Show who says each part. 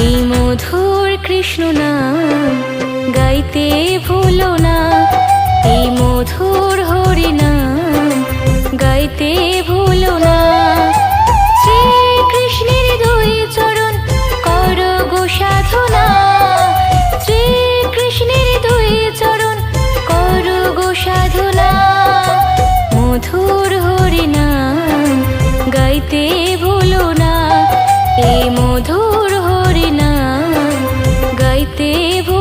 Speaker 1: এই মধুর কৃষ্ণ নাম গাইতে ভুলো না, এই মধুর হরি নাম গাইতে ভুলো না। শ্রীকৃষ্ণের দুই চরণ করো গো সাধনা, শ্রীকৃষ্ণের দুই চরণ করো গো সাধনা। মধুর হরি নাম গাইতে ভুলো না, এই মধুর হরি নাম গাইতে ভুলো না।